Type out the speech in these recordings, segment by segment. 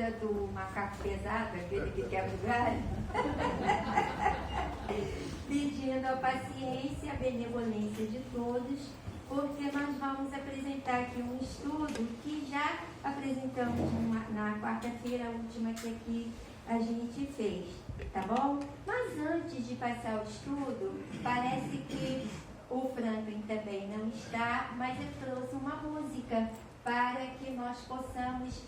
figura do macaco pesado, aquele que quebra o galho, pedindo a paciência e a benevolência de todos, porque nós vamos apresentar aqui um estudo que já apresentamos na quarta-feira, a última que aqui a gente fez, tá bom? Mas antes de passar o estudo, parece que o Franklin também não está, mas eu trouxe uma música para que nós possamos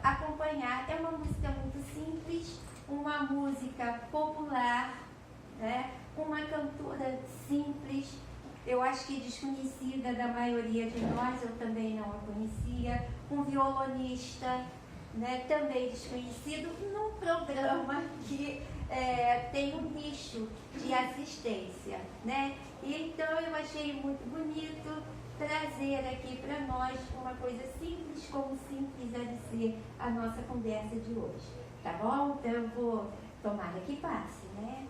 acompanhar. É uma música muito simples, uma música popular, né? Uma cantora simples, eu acho que desconhecida da maioria de nós, eu também não a conhecia, um violonista, né, também desconhecido, num programa que tem um nicho de assistência, né? E então eu achei muito bonito trazer aqui para nós uma coisa simples, como simples há de ser a nossa conversa de hoje, tá bom? Então eu vou tomar que passe, né?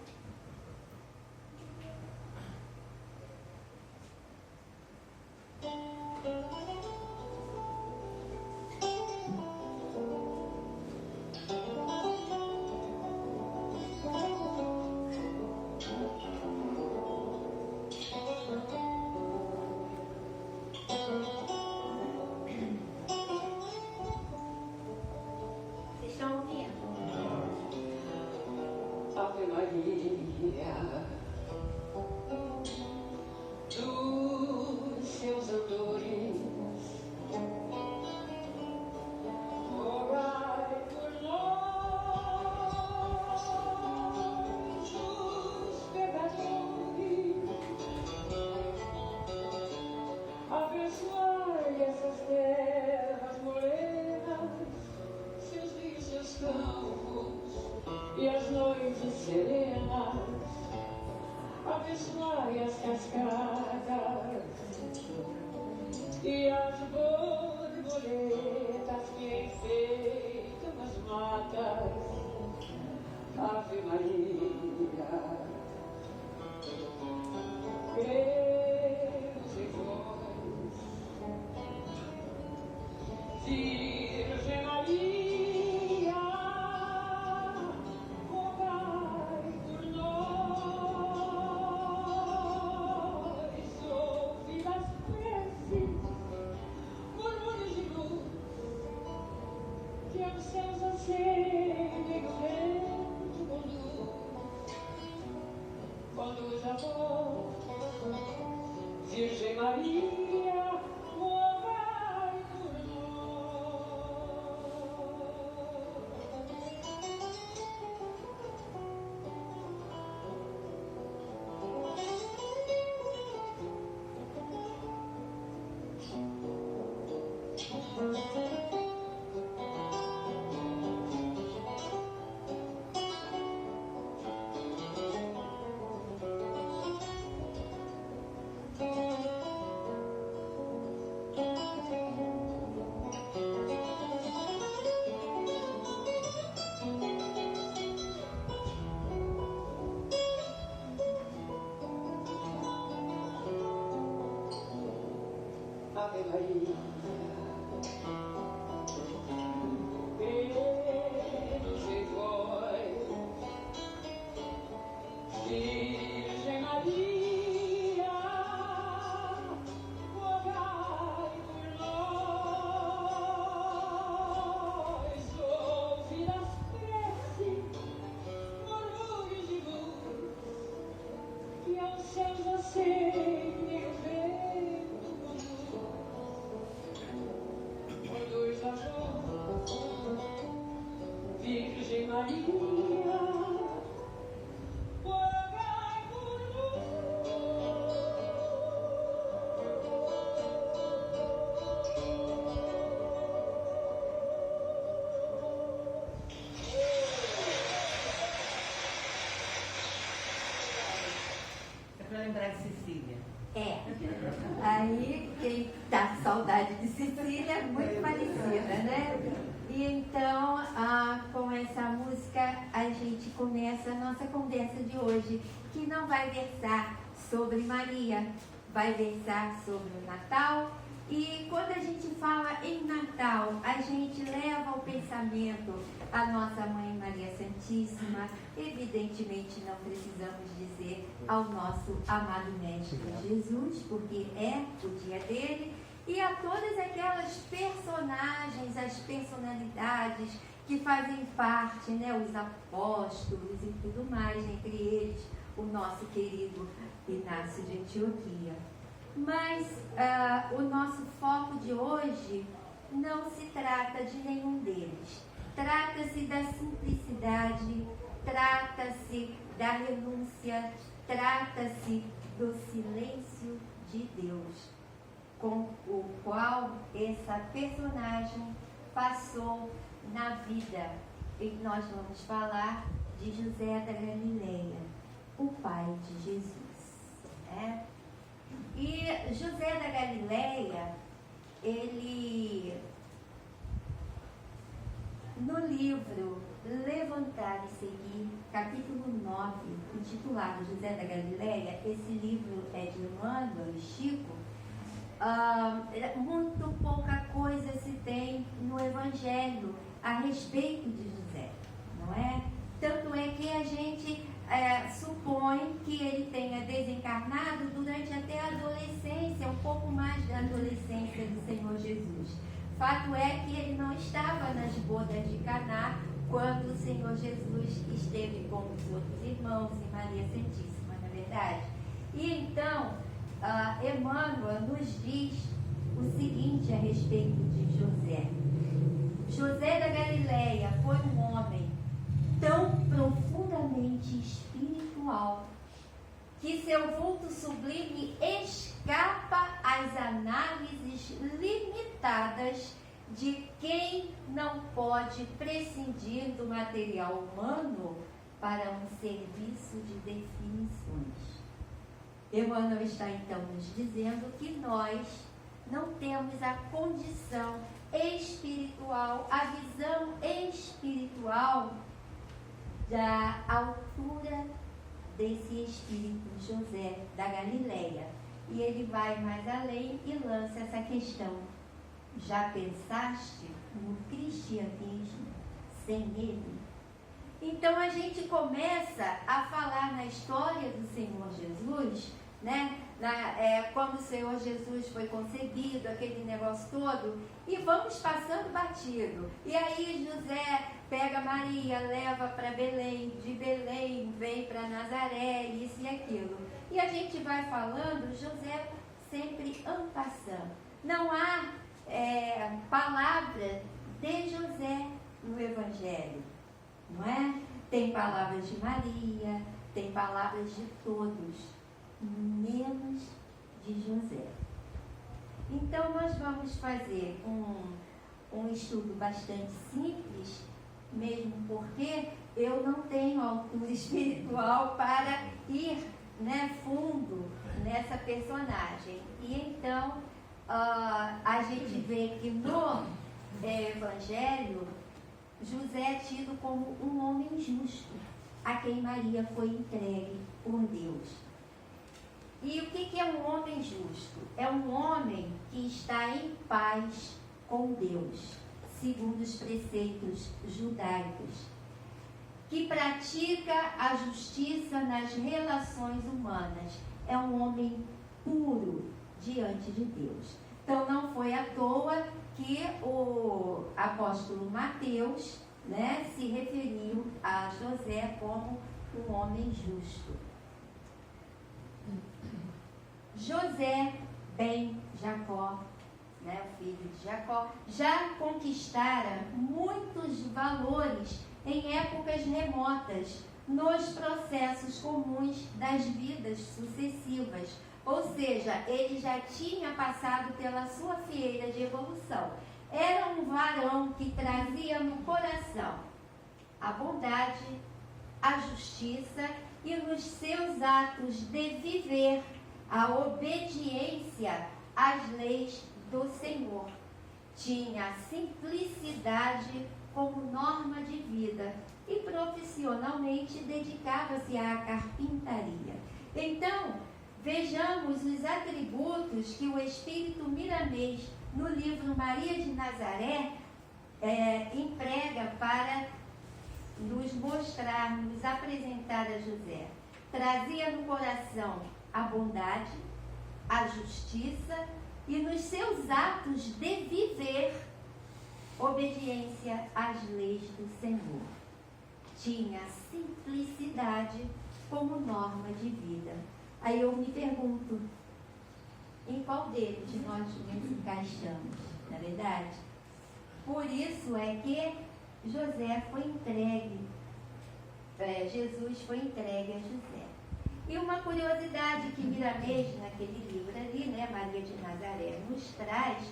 Vocês estão ouvindo? Ave Maria, dos seus andores, rogai por nós, os pecadores, abençoai essas terras morenas, seus rios, seus campos e as noites serenas, abençoai as cascadas e as borboletas que enfeitam as matas. Ave Maria, cremos em vós, Virgem Maria, rogai por nós, ouvi as preces, murmúrios de luz, que aos céus acendem o vento conduz a voz, Virgem Maria, rogai por Ave Maria, cremos em vós, Virgem Maria, rogai por nós, ouvi as preces, murmúrios de luz, que aos céus acendem o vento conduz a voz, Virgem Maria, rogai por É para lembrar de Cecília. Aí quem tá com saudade de Cecília é muito parecida, né? E então, com essa música, a gente começa a nossa conversa de hoje, que não vai versar sobre Maria, vai versar sobre o Natal, E quando a gente fala em Natal, a gente leva ao pensamento a nossa Mãe Maria Santíssima. Evidentemente não precisamos dizer ao nosso amado Mestre Jesus, porque é o dia dele, e a todas aquelas personagens, as personalidades que fazem parte, né, os apóstolos e tudo mais, entre eles o nosso querido Inácio de Antioquia. Mas o nosso foco de hoje não se trata de nenhum deles. Trata-se da simplicidade, trata-se da renúncia, trata-se do silêncio de Deus, com o qual essa personagem passou na vida. E nós vamos falar de José da Galileia, o pai de Jesus, né? E José da Galileia, ele, no livro Levantar e Seguir, capítulo 9, intitulado José da Galileia, esse livro é de Emmanuel e Chico. Muito pouca coisa se tem no Evangelho a respeito de José, não é? Tanto é que a gente supõe que ele tenha desencarnado durante até a adolescência, um pouco mais da adolescência do Senhor Jesus. Fato é que ele não estava nas bodas de Caná quando o Senhor Jesus esteve com os outros irmãos e Maria Santíssima, na verdade. E então, Emmanuel nos diz o seguinte a respeito de José. José da Galileia foi um homem tão profundamente espiritual que seu vulto sublime escapa às análises limitadas de quem não pode prescindir do material humano para um serviço de definições. Emmanuel está então nos dizendo que nós não temos a condição espiritual, a visão espiritual da altura desse espírito José da Galileia. E ele vai mais além e lança essa questão: já pensaste no cristianismo sem ele? Então a gente começa a falar na história do Senhor Jesus, né? Quando o Senhor Jesus foi concebido, aquele negócio todo, e vamos passando batido. E aí José pega Maria, leva para Belém, de Belém vem para Nazaré, isso e aquilo. E a gente vai falando, José sempre en passant. Não há palavra de José no Evangelho, não é? Tem palavras de Maria, tem palavras de todos, menos de José. Então nós vamos fazer um estudo bastante simples, mesmo porque eu não tenho altura espiritual para ir, né, fundo nessa personagem. E então a gente vê que no Evangelho José é tido como um homem justo, a quem Maria foi entregue por Deus. E o que é um homem justo? É um homem que está em paz com Deus, segundo os preceitos judaicos, que pratica a justiça nas relações humanas. É um homem puro diante de Deus. Então não foi à toa que o apóstolo Mateus, né, se referiu a José como um homem justo. José, bem Jacó, né, o filho de Jacó, já conquistara muitos valores em épocas remotas, nos processos comuns das vidas sucessivas. Ou seja, ele já tinha passado pela sua fieira de evolução. Era um varão que trazia no coração a bondade, a justiça e nos seus atos de viver a obediência às leis do Senhor. Tinha a simplicidade como norma de vida e profissionalmente dedicava-se à carpintaria. Então, vejamos os atributos que o Espírito Miramês, no livro Maria de Nazaré, emprega para nos mostrar, nos apresentar a José. Trazia no coração a bondade, a justiça e nos seus atos de viver obediência às leis do Senhor. Tinha simplicidade como norma de vida. Aí eu me pergunto, em qual deles nós nos encaixamos, na verdade? Por isso é que Jesus foi entregue a José. E uma curiosidade que Miramês, naquele livro ali, né, Maria de Nazaré, nos traz,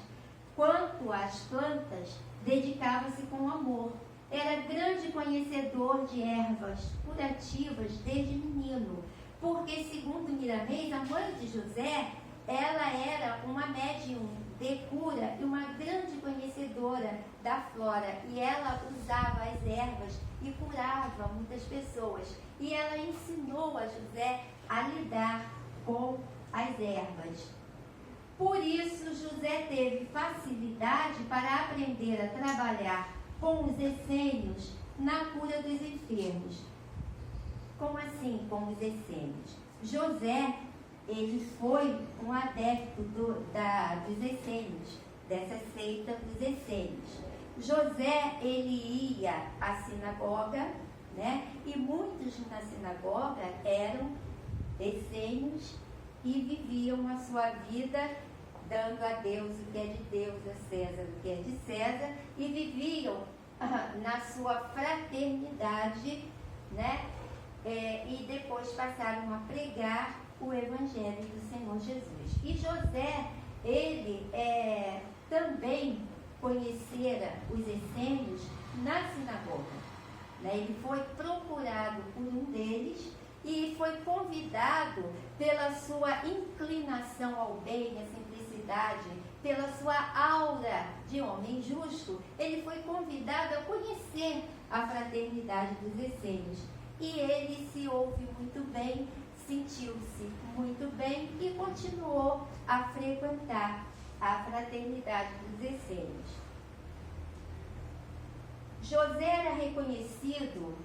quanto às plantas, dedicava-se com amor. Era grande conhecedor de ervas curativas desde menino, porque, segundo Miramês, a mãe de José, ela era uma médium de cura e uma grande conhecedora da flora, e ela usava as ervas e curava muitas pessoas, e ela ensinou a José a lidar com as ervas. Por isso José teve facilidade para aprender a trabalhar com os essênios na cura dos enfermos. Como assim com os essênios? José, ele foi um adepto dos essênios, dessa seita dos essênios. José, ele ia à sinagoga, né? E muitos na sinagoga eram essênios e viviam a sua vida dando a Deus o que é de Deus, a César o que é de César, e viviam na sua fraternidade, né? E depois passaram a pregar o Evangelho do Senhor Jesus. E José, ele também conhecera os essênios na sinagoga, né? Ele foi procurado por um deles e foi convidado pela sua inclinação ao bem, à simplicidade, pela sua aura de homem justo. Ele foi convidado a conhecer a fraternidade dos essênios. E ele se ouve muito bem, sentiu-se muito bem e continuou a frequentar a fraternidade dos essênios. José era reconhecido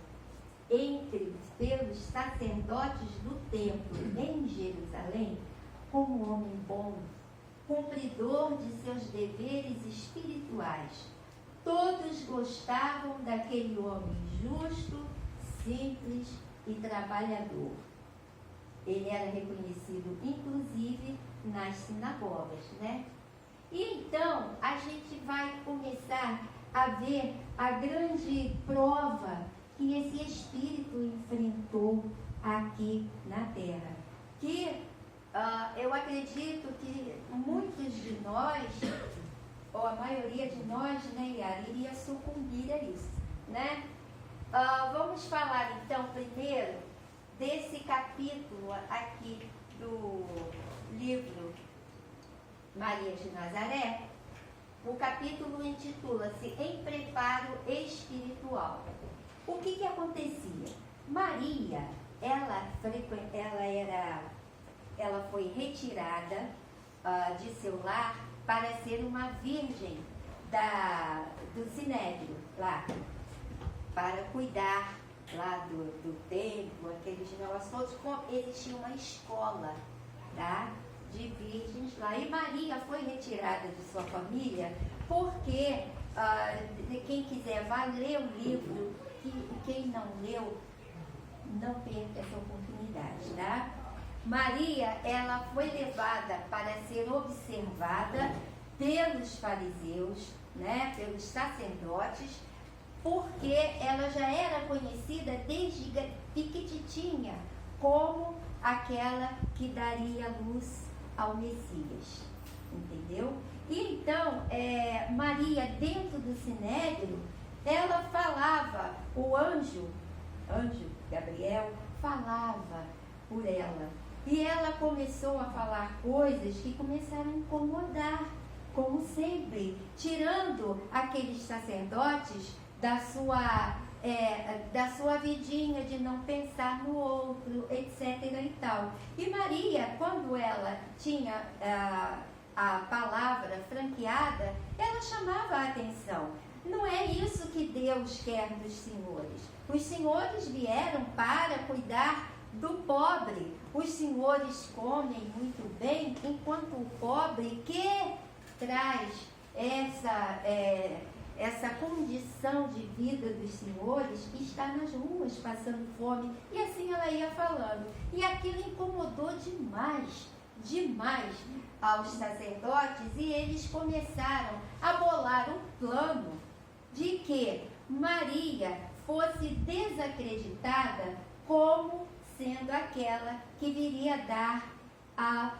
pelos sacerdotes do templo em Jerusalém como um homem bom, cumpridor de seus deveres espirituais. Todos gostavam daquele homem justo, simples e trabalhador. Ele era reconhecido, inclusive, nas sinagogas, né? E então, a gente vai começar a ver a grande prova que esse espírito enfrentou aqui na Terra. Que eu acredito que muitos de nós, ou a maioria de nós, né, Yara, iria sucumbir a isso, né? Vamos falar então primeiro desse capítulo aqui do livro Maria de Nazaré. O capítulo intitula-se Em Preparo Espiritual. O que acontecia? Maria, ela foi retirada de seu lar para ser uma virgem do Sinédrio, lá, para cuidar lá do templo, aqueles negócios todos. Existia uma escola, tá, de virgens lá. E Maria foi retirada de sua família porque, quem quiser, vai ler o livro, e quem não leu, não perca essa oportunidade, tá? Maria, ela foi levada para ser observada pelos fariseus, né, pelos sacerdotes, porque ela já era conhecida desde piquititinha como aquela que daria luz ao Messias, entendeu? E então, Maria, dentro do Sinédrio, ela falava, o anjo Gabriel, falava por ela. E ela começou a falar coisas que começaram a incomodar, como sempre, tirando aqueles sacerdotes da sua da sua vidinha, de não pensar no outro, etc. e tal. E Maria, quando ela tinha a palavra franqueada, ela chamava a atenção. Não é isso que Deus quer dos senhores. Os senhores vieram para cuidar do pobre. Os senhores comem muito bem, enquanto o pobre que traz essa condição de vida dos senhores está nas ruas passando fome. E assim ela ia falando. E aquilo incomodou demais aos sacerdotes, e eles começaram a bolar um plano de que Maria fosse desacreditada como sendo aquela que viria dar a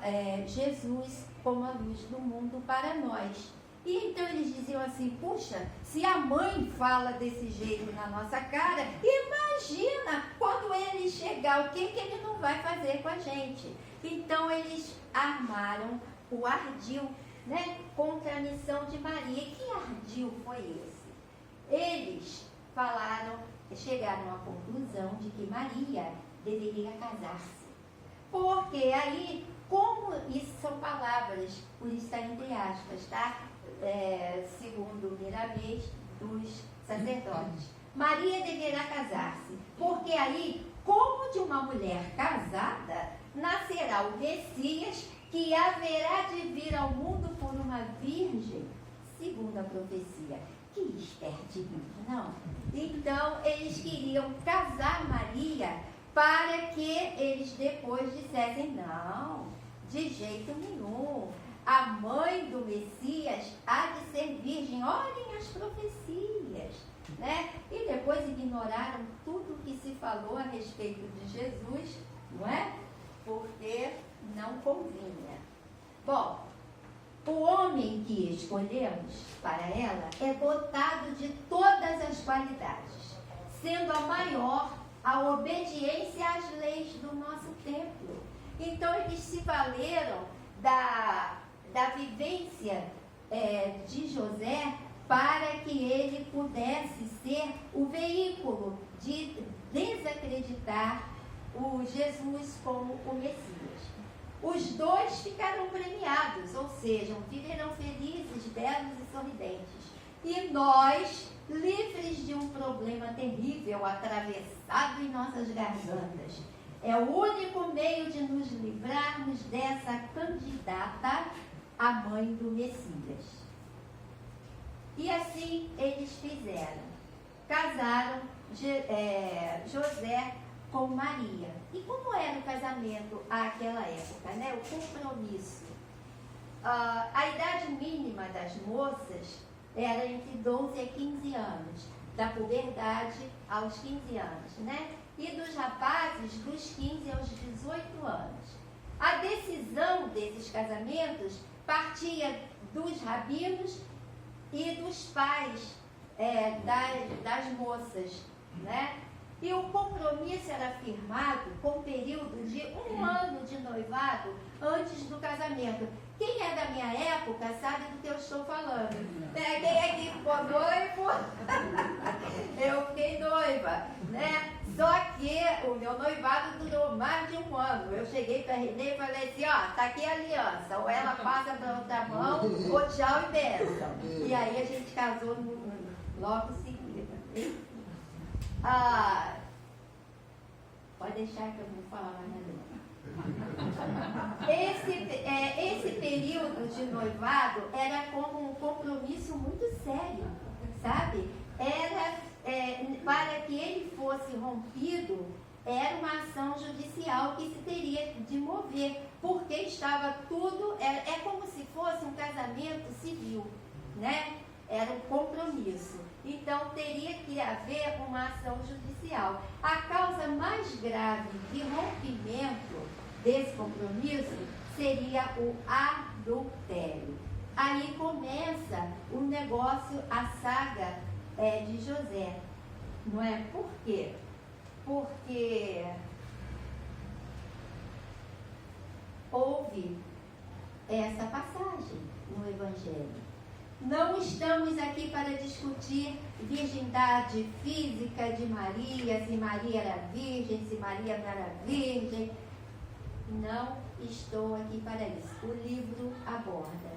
Jesus como a luz do mundo para nós. E então eles diziam assim: puxa, se a mãe fala desse jeito na nossa cara, imagina quando ele chegar, o que ele não vai fazer com a gente? Então eles armaram o ardil, né, contra a missão de Maria. Que ardil foi esse? Eles chegaram à conclusão de que Maria deveria casar-se. Porque aí, como isso são palavras, por isso está entre aspas, tá? Segundo Miramês, dos sacerdotes. Maria deverá casar-se, porque aí, como de uma mulher casada, nascerá o Messias, que haverá de vir ao mundo por uma virgem, segundo a profecia. Que espertinho, não? Então, eles queriam casar Maria para que eles depois dissessem: não, de jeito nenhum. A mãe do Messias há de ser virgem. Olhem as profecias, né? E depois ignoraram tudo que se falou a respeito de Jesus, não é? Porque não convinha. Bom, o homem que escolhemos para ela é dotado de todas as qualidades, sendo a maior a obediência às leis do nosso templo. Então, eles se valeram da vivência de José para que ele pudesse ser o veículo de desacreditar o Jesus como o Messias. Os dois ficaram premiados, ou seja, viverão felizes, belos e sorridentes. E nós, livres de um problema terrível atravessado em nossas gargantas, é o único meio de nos livrarmos dessa candidata à mãe do Messias. E assim eles fizeram. Casaram José com Maria. E como era o casamento àquela época, né? O compromisso. A idade mínima das moças era entre 12 e 15 anos, da puberdade aos 15 anos, né? E dos rapazes, dos 15 aos 18 anos. A decisão desses casamentos partia dos rabinos e dos pais das moças, né? E o compromisso era firmado com um período de 1 ano de noivado antes do casamento. Quem é da minha época sabe do que eu estou falando. Quem é que ficou noivo? Eu fiquei noiva, né? Só que o meu noivado durou mais de 1 ano. Eu cheguei para a Renê e falei assim: ó, tá aqui a aliança. Ou ela passa para outra mão, ou tchau e bênção. E aí a gente casou logo em seguida. Pode deixar que eu vou falar mais nada. Esse período de noivado era como um compromisso muito sério, sabe? Para que ele fosse rompido, era uma ação judicial que se teria de mover, porque estava tudo, é como se fosse um casamento civil, né? Era um compromisso. Então, teria que haver uma ação judicial. A causa mais grave de rompimento desse compromisso seria o adultério. Aí começa o negócio, a saga de José. Não é? Por quê? Porque houve essa passagem no Evangelho. Não estamos aqui para discutir virgindade física de Maria, se Maria era virgem, se Maria não era virgem. Não estou aqui para isso. O livro aborda,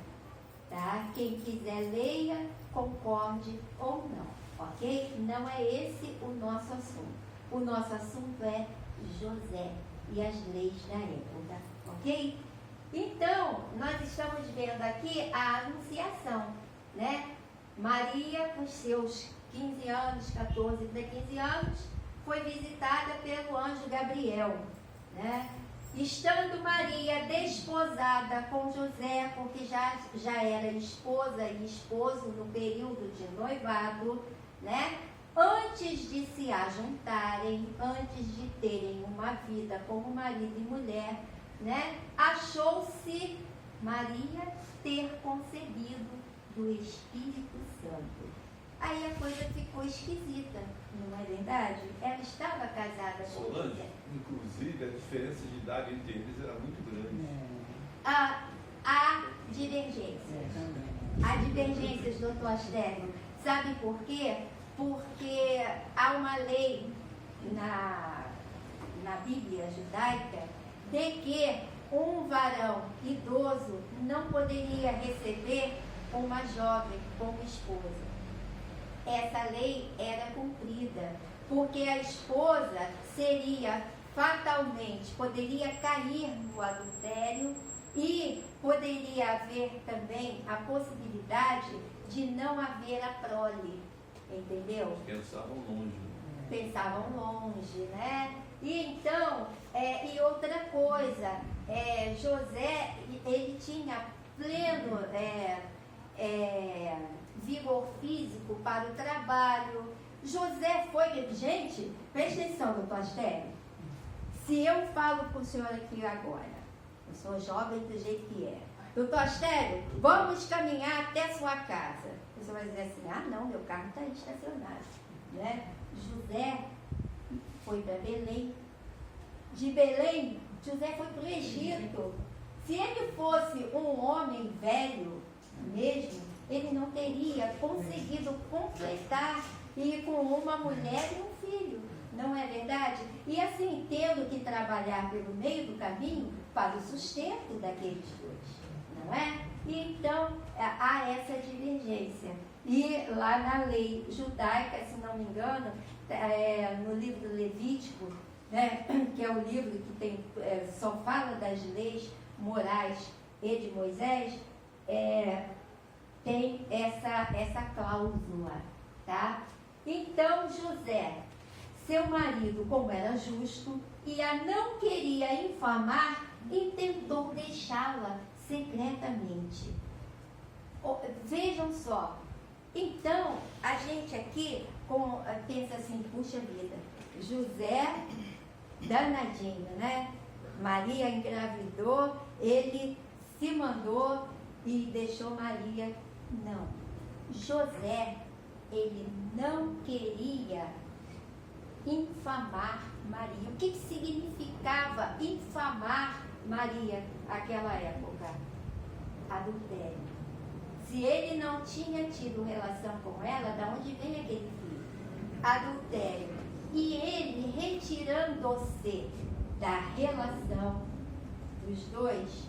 tá? Quem quiser leia, concorde ou não, ok? Não é esse o nosso assunto. O nosso assunto é José e as leis da época, ok? Então, nós estamos vendo aqui a anunciação, né? Maria, com seus 15 anos, 14 para 15 anos, foi visitada pelo anjo Gabriel, né? Estando Maria desposada com José, porque já era esposa e esposo no período de noivado, né? Antes de se ajuntarem, antes de terem uma vida como marido e mulher, né? Achou-se Maria ter concebido do Espírito Santo. Aí a coisa ficou esquisita, não é verdade? Ela estava casada com Solange, José. inclusive, a diferença de idade entre eles era muito grande. Há divergências. Há divergências, doutor Astério. Sabe por quê? Porque há uma lei na Bíblia judaica de que um varão idoso não poderia receber uma jovem como esposa. Essa lei era cumprida, porque a esposa seria fatalmente, poderia cair no adultério e poderia haver também a possibilidade de não haver a prole, entendeu? Pensavam longe. Pensavam longe, né? E então, e outra coisa, José, ele tinha pleno vigor físico para o trabalho. José foi, gente, presta atenção, doutor Astério. Se eu falo para o senhor aqui agora, eu sou jovem do jeito que é, doutor Astério, vamos caminhar até sua casa. O senhor vai dizer assim, ah não, meu carro está aí estacionado, né? José foi para Belém. De Belém, José foi para o Egito. Se ele fosse um homem velho mesmo, ele não teria conseguido completar e com uma mulher e um filho, não é verdade? E assim, tendo que trabalhar pelo meio do caminho para o sustento daqueles dois, não é? E então, há essa divergência. E lá na lei judaica, se não me engano, no livro Levítico, né, que é o livro que tem, só fala das leis morais e de Moisés, tem essa cláusula, tá? Então José, seu marido, como era justo e a não queria infamar, intentou deixá-la secretamente. Vejam só, então a gente aqui pensa assim, puxa vida, José danadinho, né? Maria engravidou, ele se mandou e deixou Maria. Não. José, ele não queria infamar Maria. O que significava infamar Maria naquela época? Adultério. Se ele não tinha tido relação com ela, de onde vem aquele filho? Adultério. E ele, retirando-se da relação dos dois,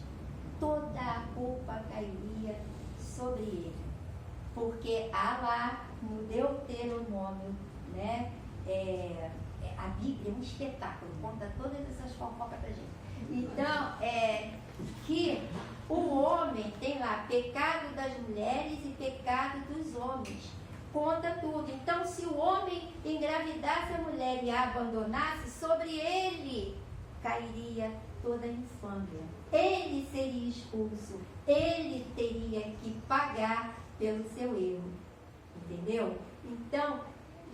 toda a culpa cairia sobre ele. Porque há lá no Deuteronômio, né, a Bíblia é um espetáculo, conta todas essas fofocas pra gente. Então, que o homem tem lá pecado das mulheres e pecado dos homens. Conta tudo. Então, se o homem engravidasse a mulher e a abandonasse, sobre ele cairia toda a infâmia. Ele seria expulso. Ele teria que pagar pelo seu erro. Entendeu? Então,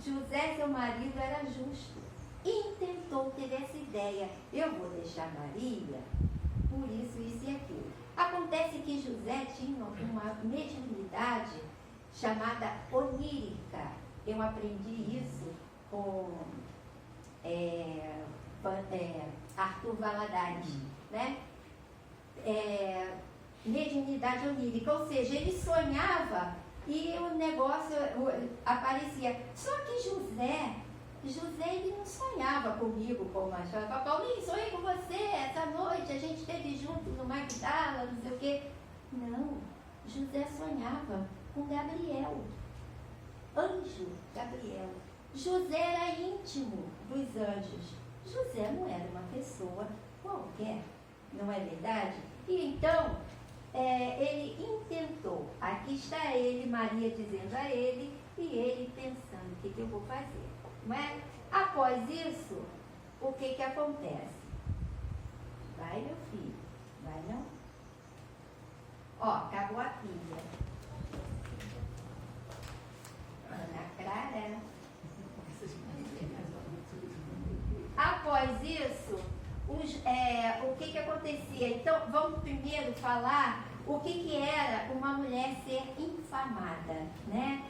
José, seu marido, era justo. E tentou ter essa ideia. Eu vou deixar Maria por isso, isso e aquilo. Acontece que José tinha uma mediunidade chamada onírica. Eu aprendi isso com Arthur Valadares, né? Mediunidade onírica, ou seja, ele sonhava E o negócio aparecia. Só que José ele não sonhava comigo como a Joia. Paulinho, sonhei com você essa noite, a gente esteve junto no Magdala, não sei o quê. Não, José sonhava com Gabriel, anjo Gabriel. José era íntimo dos anjos. José não era uma pessoa qualquer, não é verdade? E então, ele intentou. Aqui está ele, Maria dizendo a ele, e ele pensando, o que eu vou fazer? Não é? Após isso, o que acontece? Vai, meu filho, vai não? Ó, acabou a pilha. Ana Clara. Após isso, o que acontecia? Então, vamos primeiro falar o que era uma mulher ser infamada, né?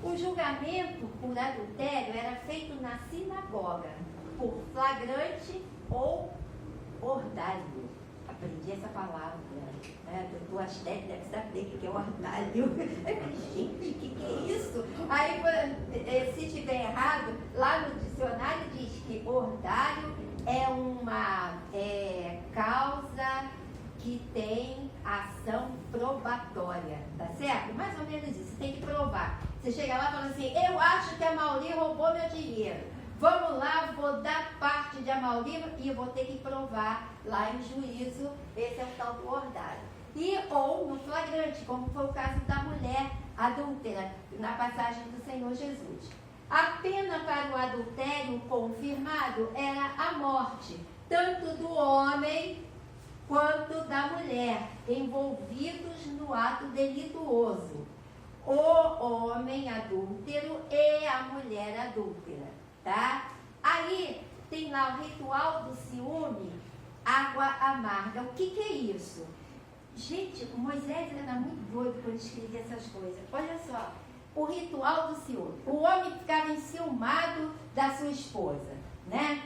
O julgamento por adultério era feito na sinagoga, por flagrante ou ordalho. Aprendi essa palavra, né? O Astério deve saber o que é ordalho. Gente, o que é isso? Aí, se estiver errado, lá no dicionário diz que ordalho é uma causa que tem ação probatória, tá certo? Mais ou menos isso, você tem que provar. Você chega lá e fala assim, eu acho que a Mauri roubou meu dinheiro. Vamos lá, vou dar parte de Amauri e eu vou ter que provar lá em juízo, esse é o tal do ordalho. Ou no flagrante, como foi o caso da mulher adúltera, na passagem do Senhor Jesus. A pena para o adultério confirmado era a morte, tanto do homem quanto da mulher, envolvidos no ato delituoso. O homem adúltero e a mulher adúltera, tá? Aí tem lá o ritual do ciúme, água amarga. O que é isso? Gente, o Moisés era muito doido quando escrevia essas coisas. Olha só, o ritual do ciúme. O homem ficava enciumado da sua esposa, né?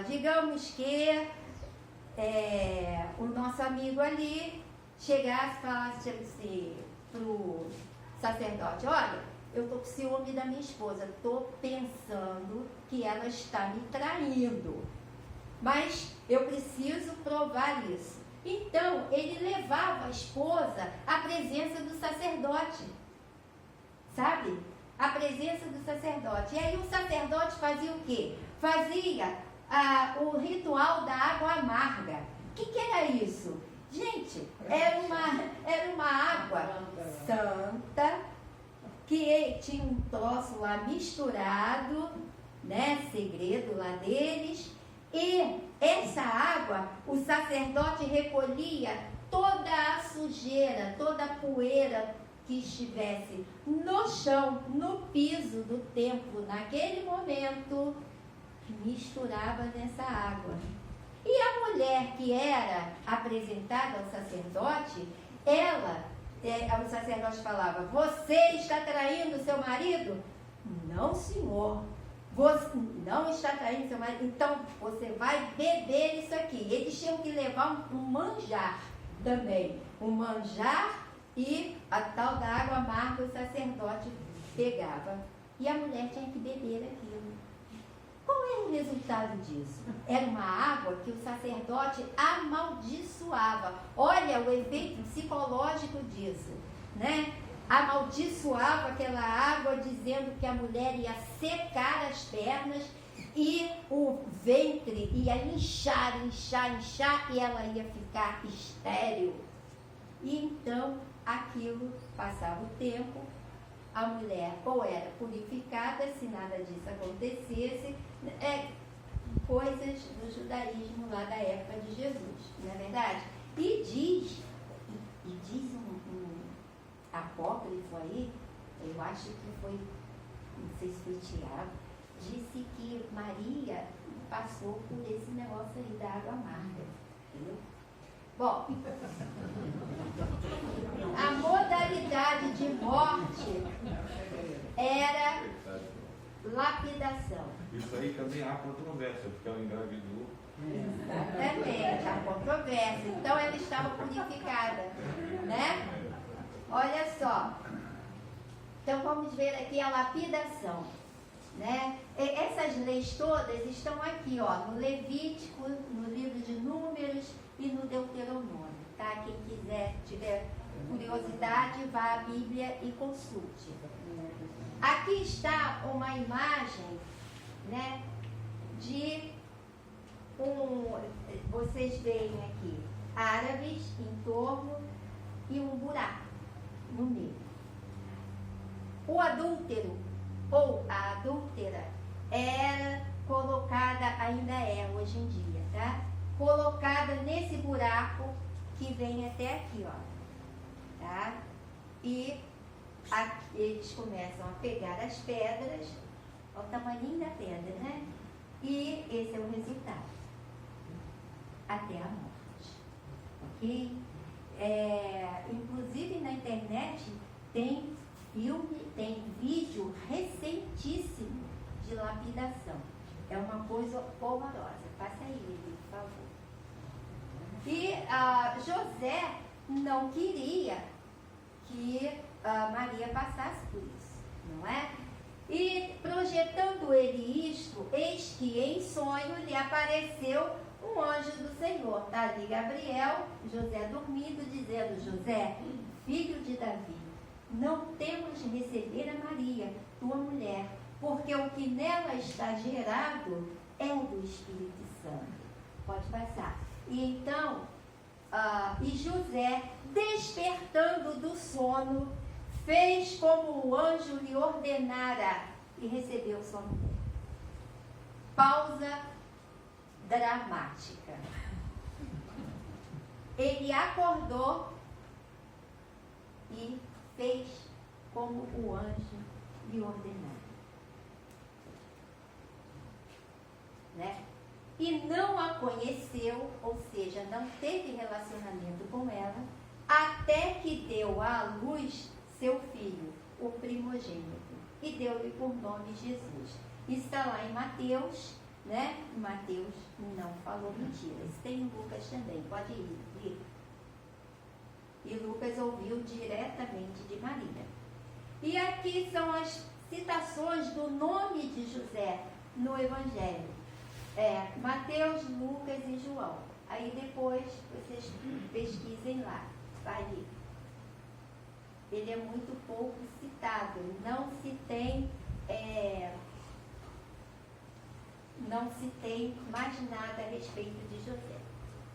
Digamos que o nosso amigo ali chegasse e falasse assim pro sacerdote, olha, eu estou com ciúme da minha esposa, estou pensando que ela está me traindo, mas eu preciso provar isso. Então, ele levava a esposa à presença do sacerdote, sabe? A presença do sacerdote. E aí o sacerdote fazia o quê? Fazia o ritual da água amarga. O que era isso? Gente, era uma água santa, que tinha um troço lá misturado, né? Segredo lá deles. E essa água, o sacerdote recolhia toda a sujeira, toda a poeira que estivesse no chão, no piso do templo, naquele momento, misturava nessa água. E a mulher que era apresentada ao sacerdote, o sacerdote falava, você está traindo seu marido? Não, senhor. Você não está traindo seu marido, então você vai beber isso aqui. Eles tinham que levar um manjar também. Um manjar e a tal da água amarga o sacerdote pegava. E a mulher tinha que beber aquilo. Qual era o resultado disso? Era uma água que o sacerdote amaldiçoava. Olha o efeito psicológico disso, né? Amaldiçoava aquela água, dizendo que a mulher ia secar as pernas e o ventre ia inchar, e ela ia ficar estéril. E então, aquilo, passava o tempo, a mulher ou era purificada, se nada disso acontecesse, coisas do judaísmo lá da época de Jesus, não é verdade? E diz um apócrifo aí, eu acho que foi, não sei se foi Tiago, disse que Maria passou por esse negócio aí da água amarga, entendeu? Bom, a modalidade de morte era lapidação. Isso aí também há controvérsia, porque ela engravidou. Exatamente, há controvérsia. Então ela estava purificada, né? Olha só. Então vamos ver aqui a lapidação, né? Essas leis todas estão aqui, ó, no Levítico, no livro de Números e no Deuteronômio, tá? Quem quiser, tiver curiosidade, vá à Bíblia e consulte. Aqui está uma imagem, né, de vocês veem aqui, árabes em torno e um buraco no meio. O adúltero ou a adúltera era colocada, ainda é hoje em dia, tá? Colocada nesse buraco que vem até aqui, ó, tá? E aqui eles começam a pegar as pedras, olha o tamanho da pedra, né? E esse é o resultado, até a morte, ok? Inclusive na internet tem filme, tem vídeo recentíssimo de lapidação. É uma coisa horrorosa. Passa aí, Lili, por favor. E José não queria que Maria passasse por isso, não é? E projetando ele isto, eis que em sonho lhe apareceu um anjo do Senhor, tá ali Gabriel, José dormindo, dizendo: José, filho de Davi, não temas receber a Maria, tua mulher, porque o que nela está gerado é do Espírito Santo. Pode passar. E então, e José, despertando do sono, fez como o anjo lhe ordenara e recebeu sua mulher. Pausa dramática. Ele acordou e fez como o anjo lhe ordenara. Né? E não a conheceu, ou seja, não teve relacionamento com ela, até que deu à luz seu filho, o primogênito, e deu-lhe por nome Jesus. Está lá em Mateus, né? Mateus não falou mentiras. Tem em Lucas também, pode ir. E Lucas ouviu diretamente de Maria. E aqui são as citações do nome de José no Evangelho. Mateus, Lucas e João. Aí depois vocês pesquisem lá. Vai ali. Ele é muito pouco citado. Não se tem mais nada a respeito de José.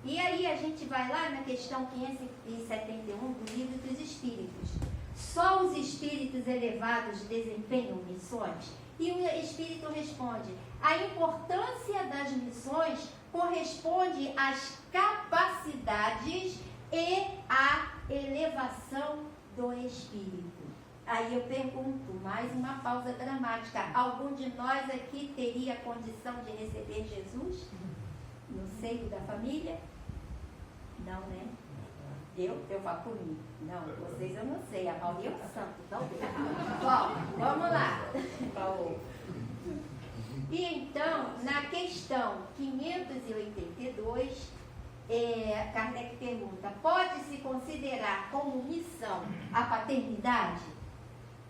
E aí a gente vai lá na questão 571 do Livro dos Espíritos. Só os espíritos elevados desempenham missões? E o Espírito responde: a importância das missões corresponde às capacidades e à elevação do Espírito. Aí eu pergunto, mais uma pausa dramática: algum de nós aqui teria condição de receber Jesus no seio da família? Não, né? Eu falo por mim. Não, vocês eu não sei. A Maria é um santo, talvez. Bom, vamos lá. E então, na questão 582, Kardec pergunta: pode-se considerar como missão a paternidade?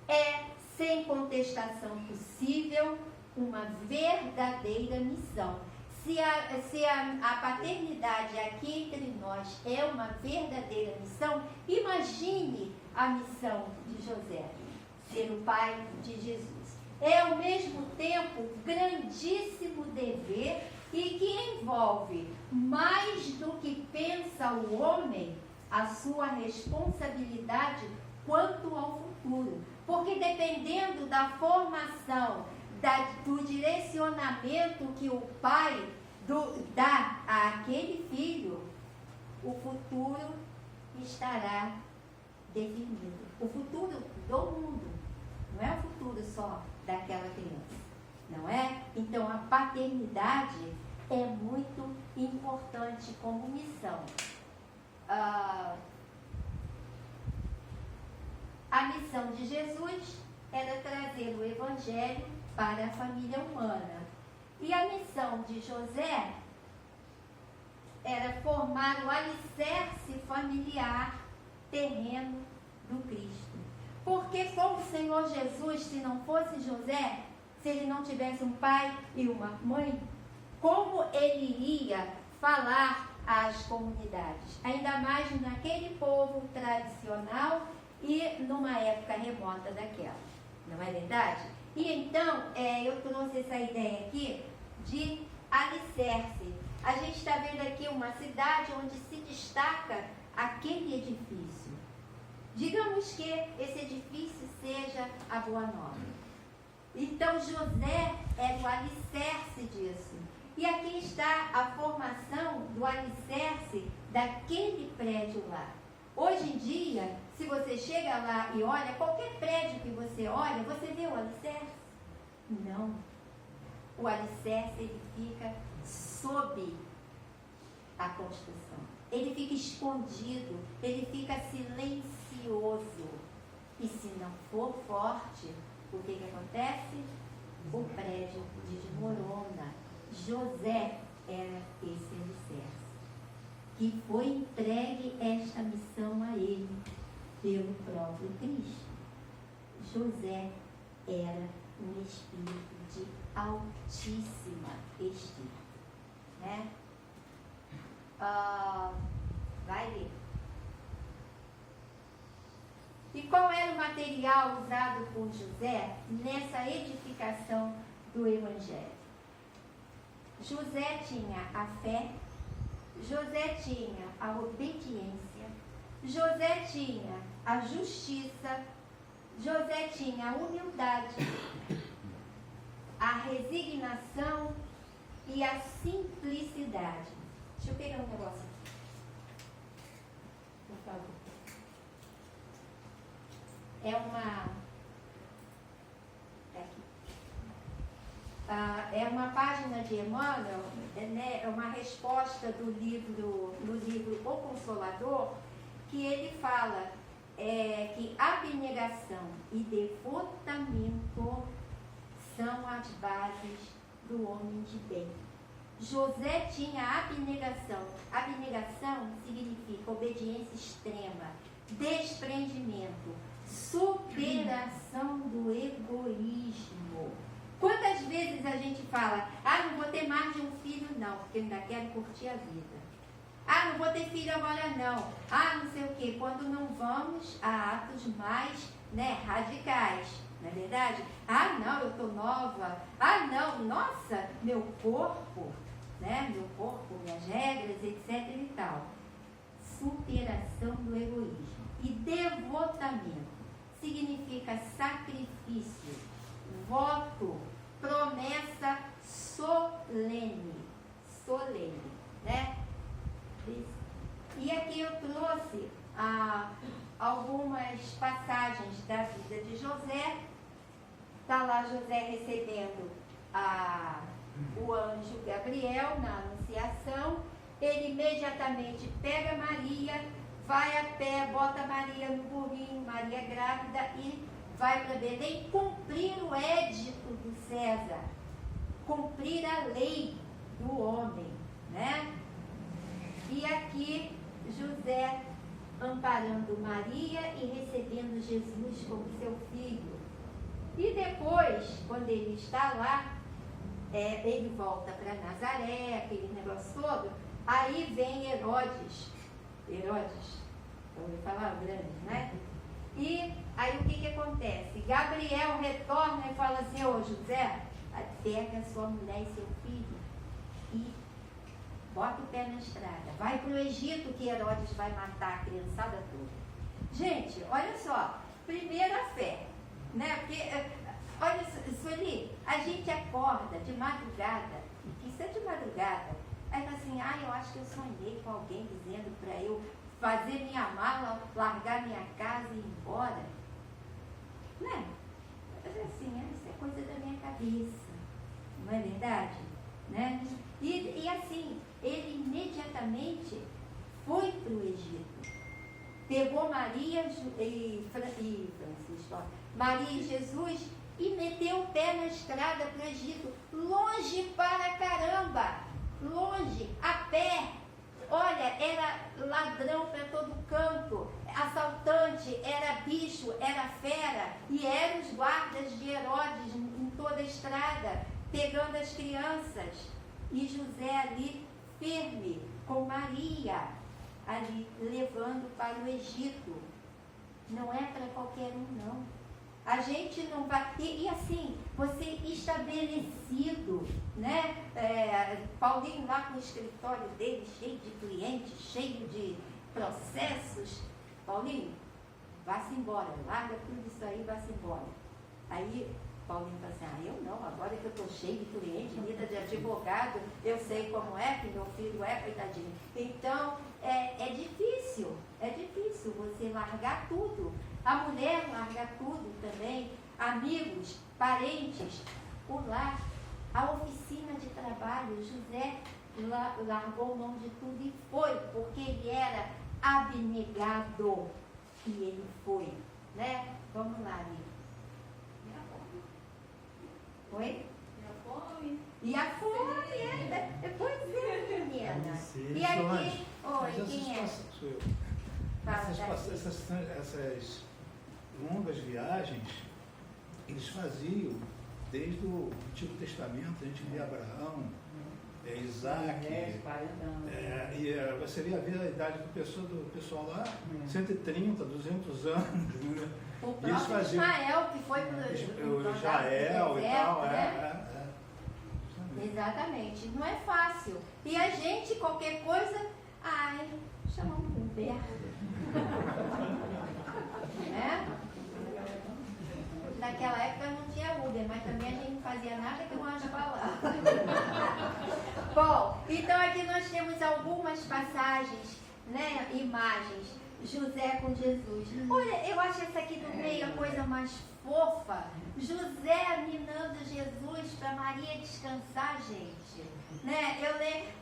É, sem contestação possível, uma verdadeira missão. Se a paternidade aqui entre nós é uma verdadeira missão, imagine a missão de José, ser o pai de Jesus. É ao mesmo tempo grandíssimo dever e que envolve, mais do que pensa o homem, a sua responsabilidade quanto ao futuro. Porque dependendo da formação, do direcionamento que o pai dá àquele filho, o futuro estará definido. O futuro do mundo, não é o futuro só daquela criança, não é? Então a paternidade é muito importante como missão. A missão de Jesus era trazer o Evangelho para a família humana. E a missão de José era formar o alicerce familiar terreno do Cristo. Porque com o Senhor Jesus, se não fosse José, se ele não tivesse um pai e uma mãe, como ele iria falar às comunidades? Ainda mais naquele povo tradicional e numa época remota daquela. Não é verdade? E então, eu trouxe essa ideia aqui de alicerce. A gente está vendo aqui uma cidade onde se destaca aquele edifício. Digamos que esse edifício seja a Boa Nova. Então, José era o alicerce disso. E aqui está a formação do alicerce daquele prédio lá. Hoje em dia, se você chega lá e olha, qualquer prédio que você olha, você vê o alicerce? Não. O alicerce, ele fica sob a construção. Ele fica escondido, ele fica silencioso. E se não for forte, o que acontece? O prédio desmorona. José era esse alicerce, que foi entregue esta missão a ele pelo próprio Cristo. José era um espírito de altíssima estima, né? Vai ler. E qual era o material usado por José nessa edificação do Evangelho? José tinha a fé, José tinha a obediência, José tinha a justiça, José tinha a humildade, a resignação e a simplicidade. Deixa eu pegar um negócio aqui, por favor. É uma página de Emmanuel, né, é uma resposta do livro O Consolador, que ele fala que abnegação e devotamento são as bases do homem de bem. José tinha abnegação. Abnegação significa obediência extrema, desprendimento, superação do egoísmo. Quantas vezes a gente fala, não vou ter mais de um filho não, porque eu ainda quero curtir a vida. Não vou ter filho agora não. Não sei o quê. Quando não vamos a atos mais, radicais, não é verdade? Não, eu estou nova. Não, nossa, meu corpo, meu corpo, minhas regras, etc e tal. Superação do egoísmo. E devotamento significa sacrifício, voto, promessa solene, né? E aqui eu trouxe algumas passagens da vida de José. Está lá José recebendo o anjo Gabriel na Anunciação. Ele imediatamente pega Maria, vai a pé, bota Maria no burrinho, Maria grávida, e vai para Belém cumprir o édito do César, cumprir a lei do homem, né? E aqui José amparando Maria e recebendo Jesus como seu filho. E depois, quando ele está lá, ele volta para Nazaré, aquele negócio todo, aí vem Herodes, ouviu falar, grande, né? E aí o que acontece? Gabriel retorna e fala assim, José, pega sua mulher e seu filho e bota o pé na estrada, vai para o Egito que Herodes vai matar a criançada toda. Gente, olha só, primeiro a fé, né? Porque, olha, Sueli, a gente acorda de madrugada, isso é de madrugada, aí fala assim, eu acho que eu sonhei com alguém dizendo para eu fazer minha mala, largar minha casa e ir embora. Né? Assim, isso é coisa da minha cabeça, não é verdade? Né? E assim, ele imediatamente foi para o Egito. Pegou Maria e Francisco, Maria e Jesus, e meteu o pé na estrada para o Egito, longe para caramba, longe, a pé. olha, era ladrão para todo canto, assaltante, era bicho, era fera, e eram os guardas de Herodes em toda a estrada, pegando as crianças. E José ali, firme, com Maria, ali, levando para o Egito. Não é para qualquer um, não. A gente não vai... E assim, você estabelecido, né? Paulinho lá com o escritório dele, cheio de clientes, cheio de processos. Paulinho, vá-se embora, larga tudo isso aí e vá-se embora. Aí Paulinho fala assim, eu não, agora que eu estou cheio de cliente, vida de advogado, eu sei como é, que meu filho é, coitadinho. Então, é difícil você largar tudo. A mulher larga tudo também, amigos, parentes, o lar, a oficina de trabalho. José largou mão de tudo e foi, porque ele era abnegado. E ele foi, né? Vamos lá, amigo. Oi? E a fome, pois é, menina. E aqui, oi, quem é? Sou eu. Fala, Essas longas viagens, eles faziam desde o Antigo Testamento, a gente vê Abraão, Isaac, e você vê a idade do pessoal lá, 130, 200 anos, né? O próprio Ismael, que foi o Israel e tal, né? Exatamente, não é fácil. E a gente, qualquer coisa, chama um Uber. Né? Naquela época não tinha Uber, mas também a gente não fazia nada que o anjo falava. Bom, então aqui nós temos algumas passagens, né, imagens. José com Jesus. Olha, eu acho essa aqui do meio a coisa mais fofa. José minando Jesus para Maria descansar, gente. Né?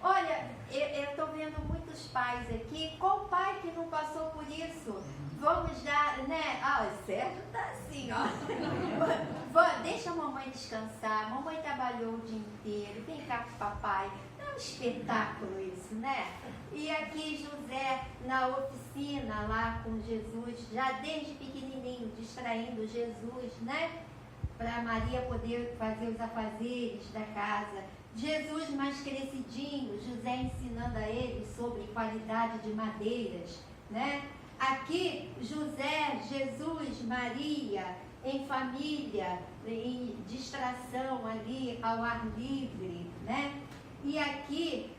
Olha, eu estou vendo muitos pais aqui. Qual pai que não passou por isso? Vamos dar, né? O Sérgio tá assim, ó. Deixa a mamãe descansar. A mamãe trabalhou o dia inteiro. Vem cá com o papai. É um espetáculo isso, né? E aqui José na oficina lá com Jesus, já desde pequenininho, distraindo Jesus, né? Para Maria poder fazer os afazeres da casa. Jesus mais crescidinho, José ensinando a ele sobre qualidade de madeiras, né? Aqui José, Jesus, Maria, em família, em distração ali ao ar livre, né? E aqui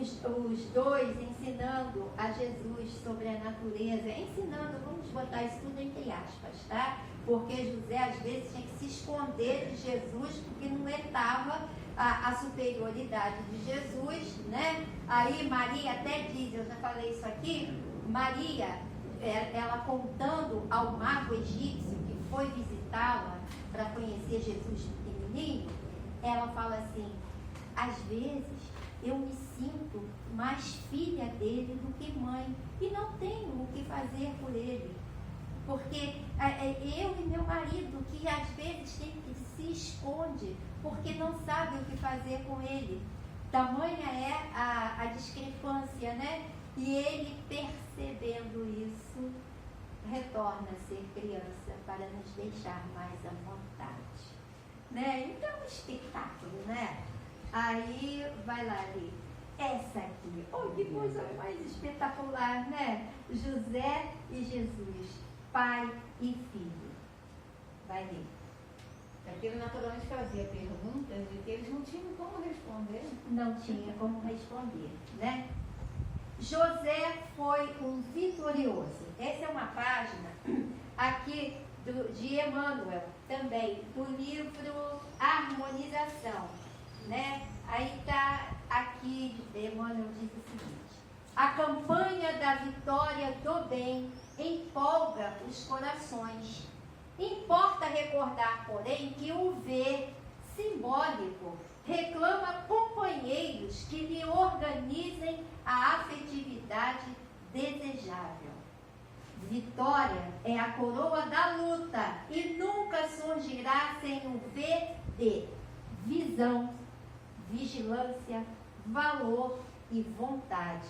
os dois ensinando a Jesus sobre a natureza, ensinando, vamos botar isso tudo entre aspas, tá? Porque José às vezes tinha que se esconder de Jesus porque não etava a superioridade de Jesus, né? Aí Maria até diz, eu já falei isso aqui, Maria, ela contando ao mago egípcio que foi visitá-la para conhecer Jesus pequenininho, ela fala assim, às vezes eu me sinto mais filha dele do que mãe e não tenho o que fazer por ele. Porque eu e meu marido, que às vezes se esconde porque não sabe o que fazer com ele. Tamanha é a discrepância, né? E ele, percebendo isso, retorna a ser criança para nos deixar mais à vontade. Né? Então, um espetáculo, né? Aí, vai lá ali. Essa aqui, que coisa mais espetacular, né? José e Jesus, pai e filho. Vai ler. Aquele naturalmente fazia perguntas e que eles não tinham como responder. Não tinha como responder, né? José foi um vitorioso. Essa é uma página aqui de Emmanuel, também, do livro Harmonização, né? Aí está aqui, Emmanuel diz o seguinte: a campanha da vitória do bem empolga os corações. Importa recordar, porém, que o V simbólico reclama companheiros que lhe organizem a afetividade desejável. Vitória é a coroa da luta e nunca surgirá sem um V de visão, vigilância, valor e vontade.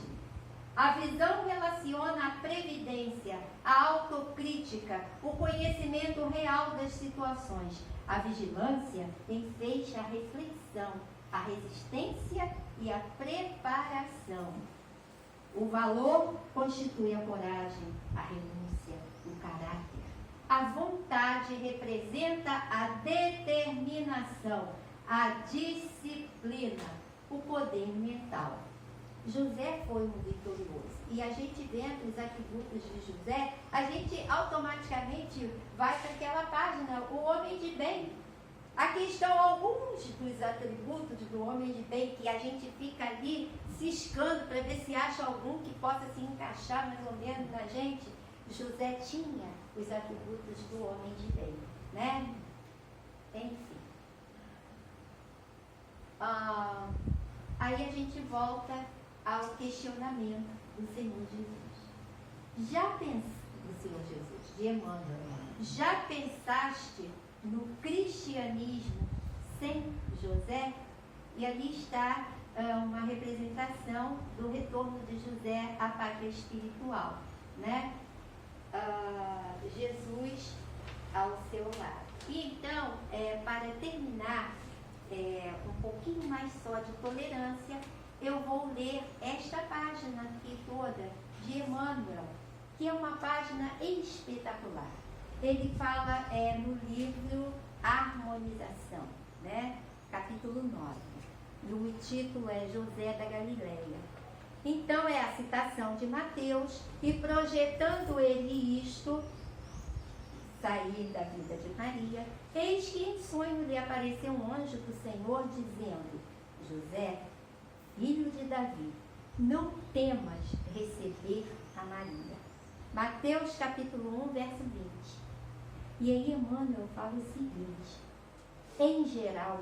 A visão relaciona a previdência, a autocrítica, o conhecimento real das situações. A vigilância enfeixa a reflexão, a resistência e a preparação. O valor constitui a coragem, a renúncia, o caráter. A vontade representa a determinação, a disciplina, o poder mental. José foi um vitorioso. E a gente vendo os atributos de José, a gente automaticamente vai para aquela página, o homem de bem. Aqui estão alguns dos atributos do homem de bem que a gente fica ali ciscando para ver se acha algum que possa se encaixar mais ou menos na gente. José tinha os atributos do homem de bem, né? Enfim. Aí a gente volta ao questionamento do Senhor Jesus. Do Senhor Jesus, de Emmanuel. Já pensaste no cristianismo sem José? E ali está uma representação do retorno de José à pátria espiritual, né? Jesus ao seu lado. E então, para terminar um pouquinho mais só de tolerância, eu vou ler esta página aqui toda de Emmanuel, que é uma página espetacular. Ele fala no livro Harmonização, né? Capítulo 9. O título é José da Galileia. Então é a citação de Mateus, e projetando ele isto, sair da vida de Maria, eis que em sonho lhe apareceu um anjo do Senhor, dizendo: José, filho de Davi, não temas receber a Maria. Mateus capítulo 1, verso 20. E aí Emmanuel fala o seguinte: em geral,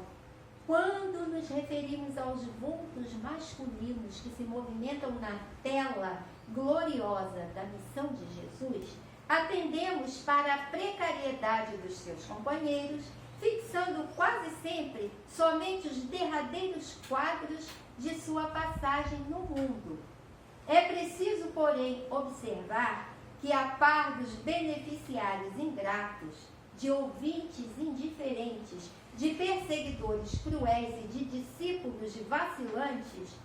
quando nos referimos aos vultos masculinos que se movimentam na tela gloriosa da missão de Jesus, atendemos para a precariedade dos seus companheiros, fixando quase sempre somente os derradeiros quadros de sua passagem no mundo. É preciso, porém, observar que, a par dos beneficiários ingratos, de ouvintes indiferentes, de perseguidores cruéis e de discípulos vacilantes,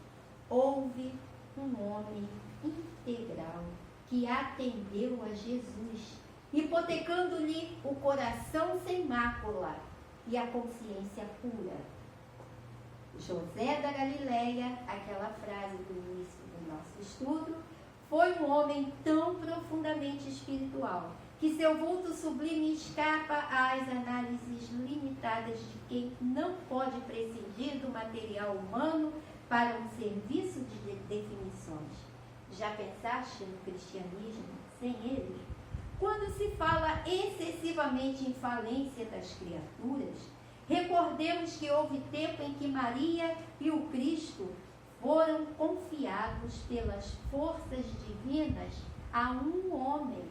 houve um homem integral que atendeu a Jesus, hipotecando-lhe o coração sem mácula e a consciência pura. José da Galileia, aquela frase do início do nosso estudo, foi um homem tão profundamente espiritual que seu vulto sublime escapa às análises limitadas de quem não pode prescindir do material humano para um serviço de definições. Já pensaste no cristianismo sem ele? Quando se fala excessivamente em falência das criaturas, recordemos que houve tempo em que Maria e o Cristo foram confiados pelas forças divinas a um homem.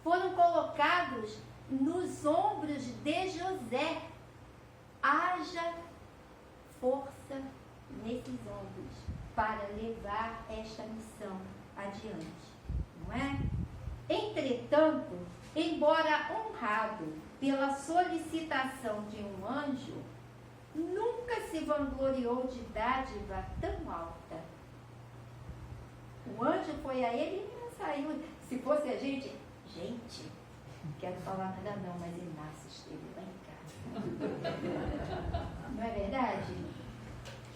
Foram colocados nos ombros de José. Haja força nesses ombros para levar esta missão adiante, não é? Entretanto, embora honrado pela solicitação de um anjo, nunca se vangloriou de dádiva tão alta. O anjo foi a ele e não saiu. Se fosse a gente, não quero falar nada não, mas Inácio esteve lá em casa. Não é verdade?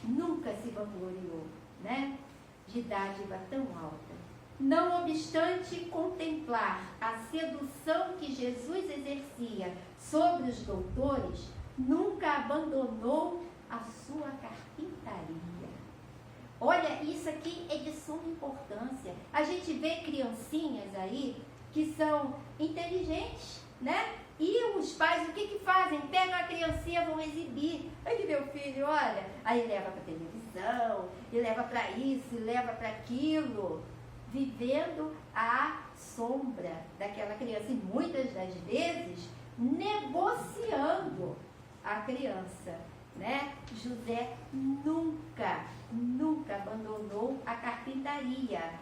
Nunca se vangloriou, né? De dádiva tão alta. Não obstante contemplar a sedução que Jesus exercia sobre os doutores, nunca abandonou a sua carpintaria. Olha, isso aqui é de suma importância. A gente vê criancinhas aí que são inteligentes, né? E os pais, o que fazem? Pegam a criancinha, vão exibir. Aí meu filho, olha, aí leva para televisão, e leva para isso, e leva para aquilo, vivendo à sombra daquela criança. E muitas das vezes negociando a criança, né? José nunca abandonou a carpintaria,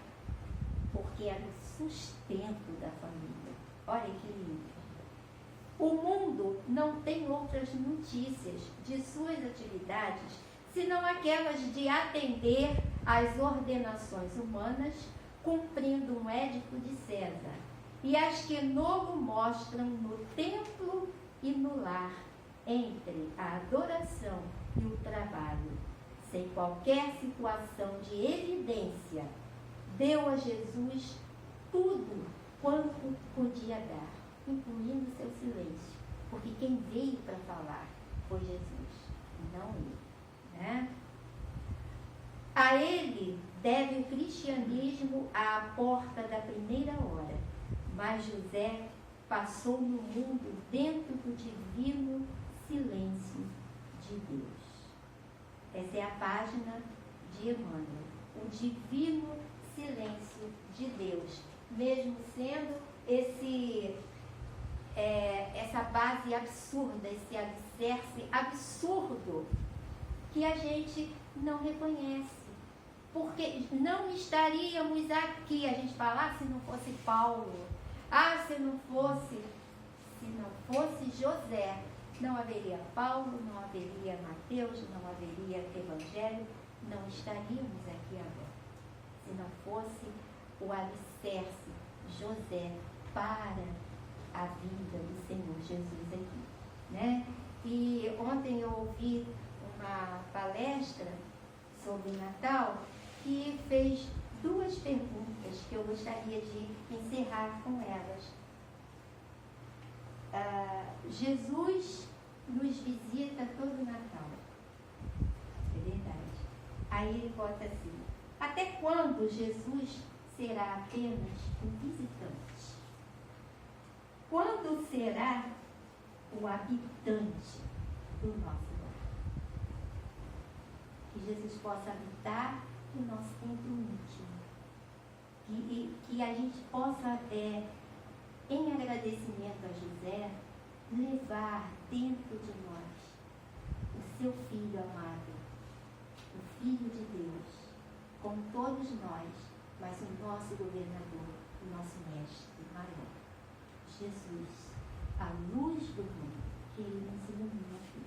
porque era o sustento da família. Olha que lindo. O mundo não tem outras notícias de suas atividades senão aquelas de atender às ordenações humanas, cumprindo um édito de César, e as que novo mostram no templo e no lar, entre a adoração e o trabalho, sem qualquer situação de evidência, deu a Jesus tudo quanto podia dar, incluindo seu silêncio, porque quem veio para falar foi Jesus, não ele, né? A ele deve o cristianismo à porta da primeira hora, mas José passou no mundo dentro do divino silêncio de Deus. Essa é a página de Emmanuel, o divino silêncio de Deus, mesmo sendo essa base absurda, esse alicerce absurdo que a gente não reconhece, porque não estaríamos aqui. A gente fala, se não fosse Paulo, se não fosse José, não haveria Paulo, não haveria Mateus, não haveria Evangelho, não estaríamos aqui agora, se não fosse o alicerce José para a vida do Senhor Jesus aqui, né? E ontem eu ouvi uma palestra sobre Natal que fez duas perguntas que eu gostaria de encerrar com elas. Jesus nos visita todo Natal, é verdade. Aí ele bota assim: até quando Jesus será apenas um visitante? Quando será o habitante do nosso lar? Que Jesus possa habitar no nosso centro íntimo. Que a gente possa, em agradecimento a José, levar dentro de nós o seu Filho amado, o Filho de Deus, com todos nós, mas o nosso governador, o nosso mestre maior, Jesus, a luz do mundo, que ele nos ilumina aqui.